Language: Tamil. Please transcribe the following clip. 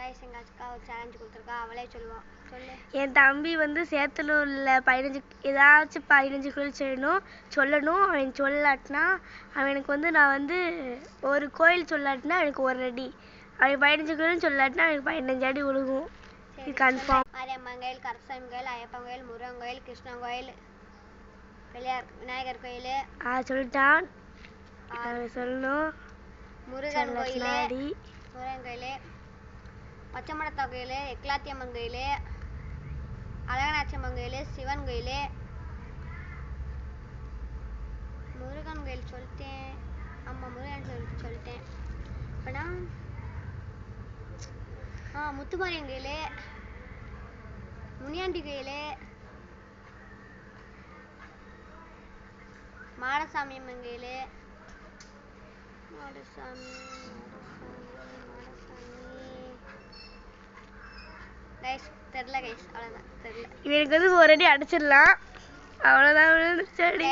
கைஸ் எங்கள் அக்கா ஒரு சேலஞ்சு கொடுத்துருக்கா, அவளே சொல்லுவான். சொல்லு. என் தம்பி வந்து சேத்தலூரில் 15 ஏதாச்சும் 15 கோயில் சொல்லணும். அவன் சொல்லாட்டினா அவனுக்கு வந்து நான் வந்து ஒரு கோயில் சொல்லாட்டினா எனக்கு 1 அடி, அவன் 15 கோயிலும் சொல்லாட்டினா எனக்கு 15 அடி விழுகும். இது கன்ஃபார்ம். மாரியம்மன் கோயில், கருப்பசாமி கோயில், ஐயப்பன் கோயில், முருகன் கோயில், கிருஷ்ணன் கோயில், விநாயகர் கோயில். சொல்லிட்டான். சொல்லணும். முருகன் கோயில், முருகன் கோயில், பச்சைமடத்தா கோயில், எக்லாத்தியம்மன் கோயில், அழகனாச்சியம்மன் கோயில், சிவன் கோயில். முருகன் கோயில் சொல்லிட்டேன். ஆமாம், முருகன் கோயில் சொல்லிட்டேன். அப்போனா முத்துமாரியன் கோயில், முனியாண்டி கோயில், மாடசாமி அம்மன் கோயில், மாடசாமி கைஸ் தெரில கைஸ், அவ்வளோதான் தெரில. இவனுக்கு வந்து 1 அடி அடிச்சிடலாம், அவ்வளோதான். சரி.